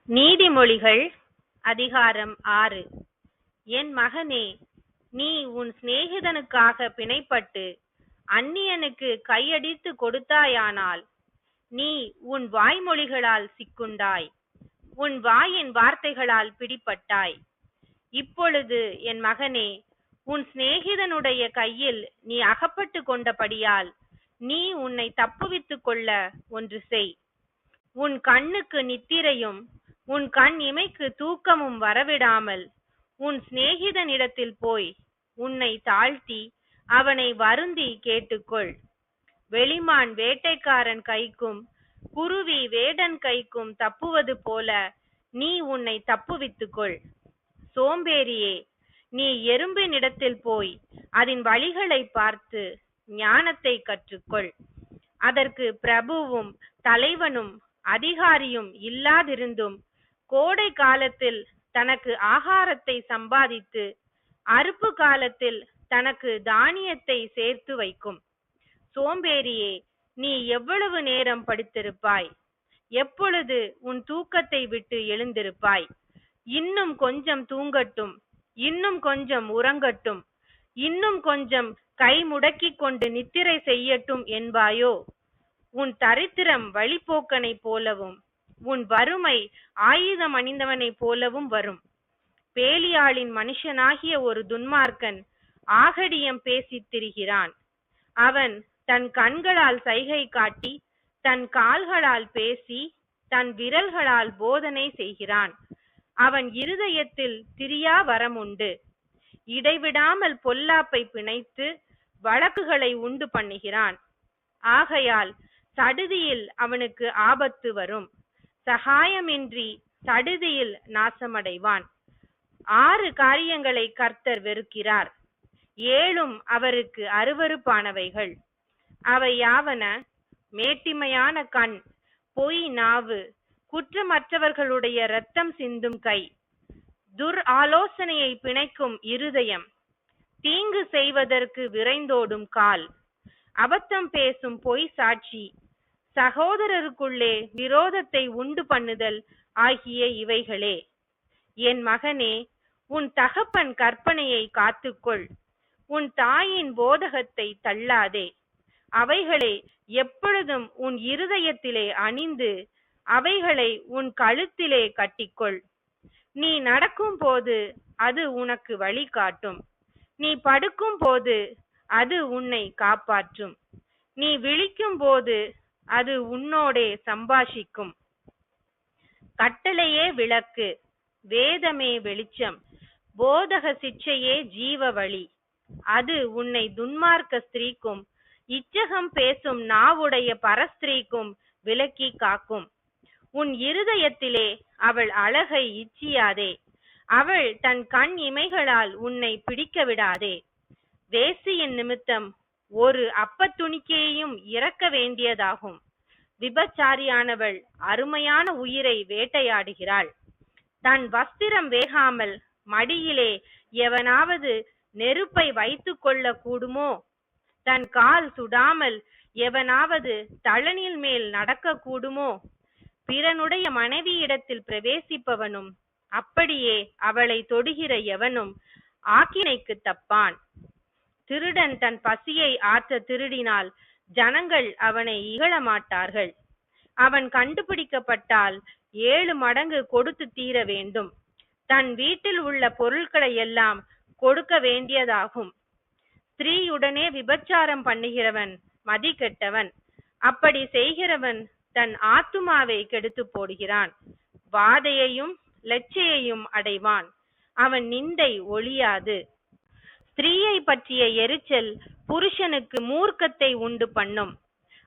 நீதிமொழிகள் அதிகாரம் 6. என் மகனே, நீ உன் சிநேகிதனுக்காக பிணைப்பட்டு அந்நியனுக்கு கையடித்து கொடுத்தாயானால், நீ உன் வாய்மொழிகளால் சிக்குண்டாய், உன் வாயின் வார்த்தைகளால் பிடிபட்டாய். இப்பொழுது என் மகனே, உன் சிநேகிதனுடைய கையில் நீ அகப்பட்டு கொண்டபடியால் நீ உன்னை தப்புவித்துக் கொள்ள ஒன்று செய். உன் கண்ணுக்கு நித்திரையும் உன் கண் இமைக்கு தூக்கமும் வரவிடாமல் உன் சிநேகிதனிடத்தில் போய் உன்னை தாழ்த்தி அவனை வருந்தி கேட்டுக்கொள். வெளிமான் வேட்டைக்காரன் கைக்கும் குருவி வேடன் கைக்கும் தப்புவது போல நீ உன்னை தப்புவித்துக்கொள். சோம்பேறியே, நீ எறும்பினிடத்தில் போய் அதன் வழிகளை பார்த்து ஞானத்தை கற்றுக்கொள். அதற்கு பிரபுவும் தலைவனும் அதிகாரியும் இல்லாதிருந்தும் கோடை காலத்தில் தனக்கு ஆகாரத்தை சம்பாதித்து அறுப்பு காலத்தில் தனக்கு தானியத்தை சேர்த்து வைக்கும். சோம்பேறியே, நீ எவ்வளவு நேரம் படுத்திருப்பாய்? எப்பொழுது உன் தூக்கத்தை விட்டு எழுந்திருப்பாய்? இன்னும் கொஞ்சம் தூங்கட்டும், இன்னும் கொஞ்சம் உறங்கட்டும், இன்னும் கொஞ்சம் கை முடக்கிக் கொண்டு நித்திரை செய்யட்டும் என்பாயோ? உன் தரித்திரம் வழிபோக்கனை போலவும் உன் வறுமை ஆயுதம் அணிந்தவனை போலவும் வரும். பேலியாளின் மனுஷனாகிய ஒரு துன்மார்க்கன் ஆகடியம் பேசித் திரிகிறான். அவன் தன் கண்களால் சைகை காட்டி தன் கால்களால் பேசி தன் விரல்களால் போதனை செய்கிறான். அவன் இருதயத்தில் திரியா வரமுண்டு. இடைவிடாமல் பொல்லாப்பை பிணைத்து வழக்குகளை உண்டு பண்ணுகிறான். ஆகையால் சடுதியில் அவனுக்கு ஆபத்து வரும். சகாயமின்றி சடுதியில் நாசமடைவான். 6 காரியங்களை கர்த்தர் வெறுக்கிறார், 7 அவருக்கு அருவருப்பானவைகள். அவை யாவன? மேட்டிமையான கண், பொய் நாவு, குற்றமற்றவர்களுடைய இரத்தம் சிந்தும் கை, துர் ஆலோசனையை பிணைக்கும் இருதயம், தீங்கு செய்வதற்கு விரைந்தோடும் கால், அபத்தம் பேசும் பொய் சாட்சி, சகோதரருக்குள்ளே விரோதத்தை உண்டு பண்ணுதல் ஆகிய இவைகளே. என் மகனே, உன் தகப்பன் கற்பனையை காத்துக்கொள், உன் தாயின் போதகத்தை தள்ளாதே. அவைகளை எப்பொழுதும் உன் இருதயத்திலே அணிந்து அவைகளை உன் கழுத்திலே கட்டிக்கொள். நீ நடக்கும் போது அது உனக்கு வழி காட்டும், நீ படுக்கும் போது அது உன்னை காப்பாற்றும், நீ விழிக்கும் போது அது உன்னோடே சம்பாஷிக்கும். கட்டளையே விளக்கு, வேதமே வெளிச்சம், போதக சிட்சையே ஜீவ வழி. அது உன்னை துன்மார்க்க ஸ்திரீக்கும் இச்சகம் பேசும் நாவுடைய பரஸ்திரீக்கும் விலக்கி காக்கும். உன் இருதயத்திலே அவள் அழகை இச்சியாதே, அவள் தன் கண் இமைகளால் உன்னை பிடிக்க விடாதே. வேசியின் நிமித்தம் ஒரு அப்பத்துணிக்கையையும் இறக்க வேண்டியதாகும். விபச்சாரியானவள் அருமையான உயிரை வேட்டையாடுகிறாள். தன் வஸ்திரம் வேகாமல் மடியிலே எவனாவது நெருப்பை வைத்துக் கொள்ள கூடுமோ? தன் கால் சுடாமல் எவனாவது தழனில் மேல் நடக்க கூடுமோ? பிறனுடைய மனைவியிடத்தில் பிரவேசிப்பவனும் அப்படியே அவளை தொடுகிற எவனும் ஆக்கினைக்கு தப்பான். திருடன் தன் பசியை ஆற்ற திருடினால் ஜனங்கள் அவனை இகழ மாட்டார்கள். அவன் கண்டுபிடிக்கப்பட்டால் 7 மடங்கு கொடுத்து தீர வேண்டும். தன் வீட்டில் உள்ள பொருட்களை எல்லாம் கொடுக்க வேண்டியதாகும். ஸ்திரீயுடனே விபச்சாரம் பண்ணுகிறவன் மதி கெட்டவன். அப்படி செய்கிறவன் தன் ஆத்துமாவை கெடுத்து போடுகிறான். வாதையையும் லட்சையையும் அடைவான். அவன் நிந்தை ஒழியாது. ஸ்திரீயை பற்றிய எரிச்சல் புருஷனுக்கு மூர்க்கத்தை உண்டு பண்ணும்.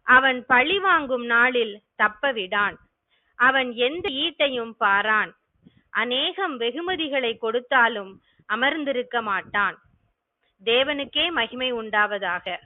அவன் பழி வாங்கும் நாளில் தப்பவிடான். அவன் எந்த ஈட்டையும் பாரான். அநேகம் வெகுமதிகளை கொடுத்தாலும் அமர்ந்திருக்க மாட்டான். தேவனுக்கே மகிமை உண்டாவதாக.